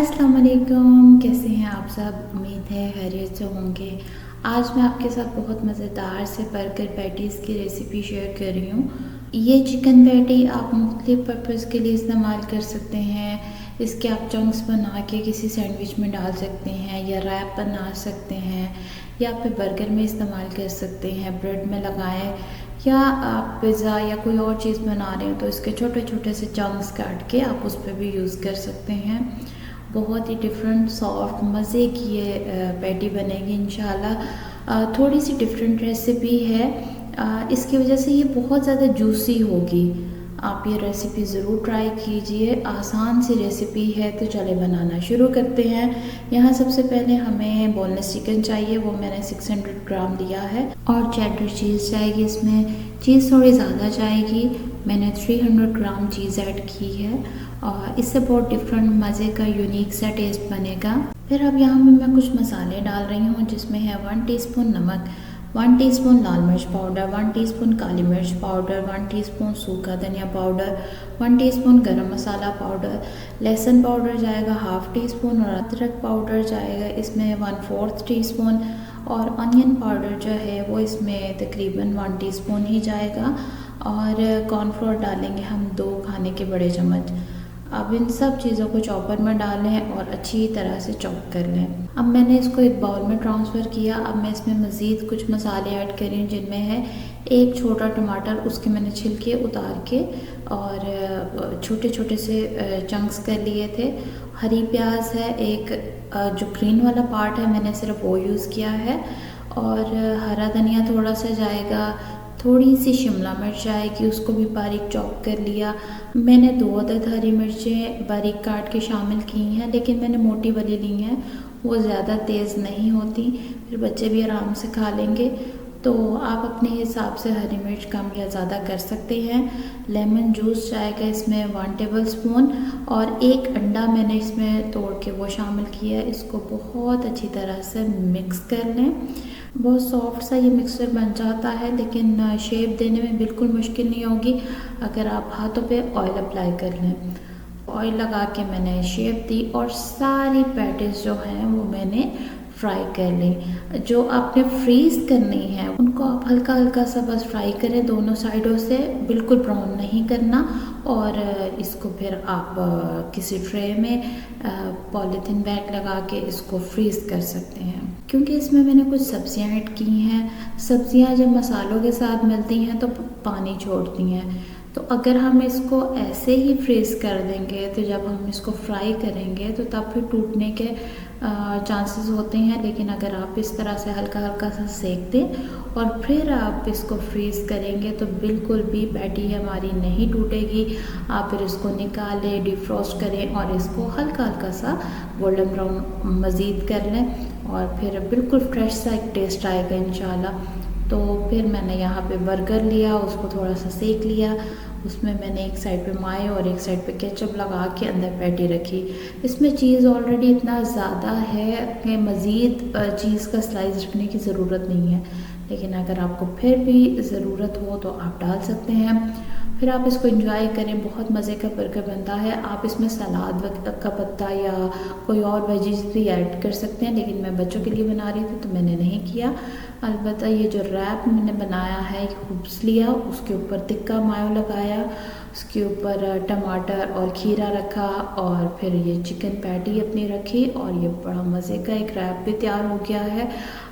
अस्सलाम वालेकुम, कैसे हैं आप सब। उम्मीद है खैरियत से होंगे। आज मैं आपके साथ बहुत मज़ेदार से बर्गर पैटीज़ की रेसिपी शेयर कर रही हूँ। ये चिकन पैटी आप मुख्तलिफ़ पर्पज़ के लिए इस्तेमाल कर सकते हैं। इसके आप चंक्स बना के किसी सैंडविच में डाल सकते हैं या रैप बना सकते हैं या फिर बर्गर में इस्तेमाल कर सकते हैं, ब्रेड में लगाएं, या आप पिज़्ज़ा या कोई और चीज़ बना रहे हो तो इसके छोटे छोटे से चंक्स काट के आप उस पर भी यूज़ कर सकते हैं। बहुत ही डिफरेंट सॉफ्ट मज़े की ये पैटी बनेगी इंशाल्लाह। थोड़ी सी डिफरेंट रेसिपी है, इसकी वजह से ये बहुत ज़्यादा जूसी होगी। आप ये रेसिपी ज़रूर ट्राई कीजिए, आसान सी रेसिपी है। तो चले बनाना शुरू करते हैं। यहाँ सबसे पहले हमें बोनलेस चिकन चाहिए, वो मैंने 600 ग्राम लिया है। और चेडर चीज़ चाहिए, इसमें चीज़ थोड़ी ज़्यादा जाएगी। मैंने 300 ग्राम चीज़ ऐड की है और इससे बहुत डिफरेंट मज़े का यूनिक सा टेस्ट बनेगा। फिर अब यहाँ पे मैं कुछ मसाले डाल रही हूँ, जिसमें है 1 टीस्पून नमक, 1 टीस्पून लाल मिर्च पाउडर, 1 टीस्पून काली मिर्च पाउडर, 1 टीस्पून सूखा धनिया पाउडर, 1 टीस्पून गरम मसाला पाउडर, लहसुन पाउडर जाएगा हाफ़ टी स्पून और अदरक पाउडर जाएगा इसमें 1/4 टीस्पून, और अनियन पाउडर जो है वो इसमें तकरीबन 1 टीस्पून ही जाएगा। और कॉर्नफ्लोर डालेंगे हम 2 खाने के बड़े चम्मच। अब इन सब चीज़ों को चॉपर में डालें और अच्छी तरह से चॉप कर लें। अब मैंने इसको एक बाउल में ट्रांसफ़र किया। अब मैं इसमें मज़ीद कुछ मसाले ऐड कर रही हूँ, जिनमें है एक छोटा टमाटर, उसके मैंने छिलके उतार के और छोटे छोटे से चंक्स कर लिए थे। हरी प्याज है एक, जो ग्रीन वाला पार्ट है मैंने सिर्फ वो यूज़ किया है। और हरा धनिया थोड़ा सा जाएगा, थोड़ी सी शिमला मिर्च आएगी, उसको भी बारीक चॉप कर लिया। मैंने 2 अदद हरी मिर्चें बारीक काट के शामिल की हैं, लेकिन मैंने मोटी वाली ली हैं, वो ज़्यादा तेज़ नहीं होती, फिर बच्चे भी आराम से खा लेंगे। तो आप अपने हिसाब से हरी मिर्च कम या ज़्यादा कर सकते हैं। लेमन जूस जाएगा इसमें 1 टेबल स्पून, और एक अंडा मैंने इसमें तोड़ के वो शामिल किया है। इसको बहुत अच्छी तरह से मिक्स कर लें। बहुत सॉफ्ट सा ये मिक्सचर बन जाता है, लेकिन शेप देने में बिल्कुल मुश्किल नहीं होगी अगर आप हाथों पे ऑयल अप्लाई कर लें। ऑयल लगा के मैंने शेप दी और सारी पैटीज जो हैं वो मैंने फ्राई कर ली। जो आपने फ्रीज़ करनी है उनको आप हल्का हल्का सा बस फ्राई करें दोनों साइडों से, बिल्कुल ब्राउन नहीं करना। और इसको फिर आप किसी ट्रे में पॉलीथीन बैग लगा के इसको फ्रीज़ कर सकते हैं। क्योंकि इसमें मैंने कुछ सब्जियां ऐड की हैं। सब्जियां जब मसालों के साथ मिलती हैं तो पानी छोड़ती हैं, तो अगर हम इसको ऐसे ही फ्रीज़ कर देंगे तो जब हम इसको फ्राई करेंगे तो तब फिर टूटने के चांसेस होते हैं। लेकिन अगर आप इस तरह से हल्का हल्का सा सेक दें और फिर आप इसको फ्रीज़ करेंगे तो बिल्कुल भी पैटी हमारी नहीं टूटेगी। आप फिर इसको निकालें, डिफ्रॉस्ट करें और इसको हल्का हल्का सा गोल्डन ब्राउन मज़ीद कर लें और फिर बिल्कुल फ्रेश सा एक टेस्ट आएगा इंशाल्लाह। तो फिर मैंने यहाँ पे बर्गर लिया, उसको थोड़ा सा सेक लिया। उसमें मैंने एक साइड पे मायो और एक साइड पे केचप लगा के अंदर पैटी रखी। इसमें चीज़ ऑलरेडी इतना ज़्यादा है कि मज़ीद चीज़ का स्लाइस रखने की ज़रूरत नहीं है, लेकिन अगर आपको फिर भी ज़रूरत हो तो आप डाल सकते हैं। फिर आप इसको एंजॉय करें, बहुत मज़े का बर्गर बनता है। आप इसमें सलाद का पत्ता या कोई और वेजीज भी ऐड कर सकते हैं, लेकिन मैं बच्चों के लिए बना रही थी तो मैंने नहीं किया। अलबत्ता ये जो रैप मैंने बनाया है, हुब्स लिया, उसके ऊपर तिक्का मायो लगाया, उसके ऊपर टमाटर और खीरा रखा और फिर ये चिकन पैटी अपनी रखी और ये बड़ा मज़े का एक रैप भी तैयार हो गया है।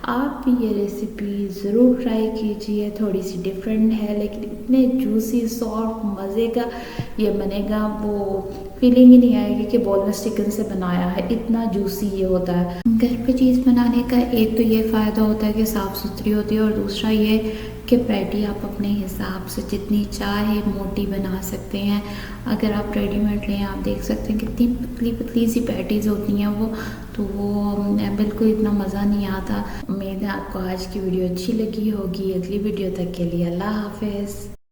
आप भी ये रेसिपी ज़रूर ट्राई कीजिए, थोड़ी सी डिफरेंट है लेकिन इतने जूसी सॉफ्ट मज़े का ये बनेगा, वो फीलिंग ही नहीं आएगी कि बोनलेस चिकन से बनाया है, इतना जूसी ये होता है। घर पे चीज़ बनाने का एक तो ये फ़ायदा होता है कि साफ़ सुथरी होती है, और दूसरा ये कि पैटी आप अपने हिसाब से जितनी चाहे मोटी बना सकते हैं। अगर आप रेडीमेड लें, आप देख सकते हैं कितनी पतली पतली सी पैटीज़ होती हैं वो, तो वो बिल्कुल इतना मज़ा नहीं आता। उम्मीद है आपको आज की वीडियो अच्छी लगी होगी। अगली वीडियो तक के लिए अल्लाह हाफ़िज़।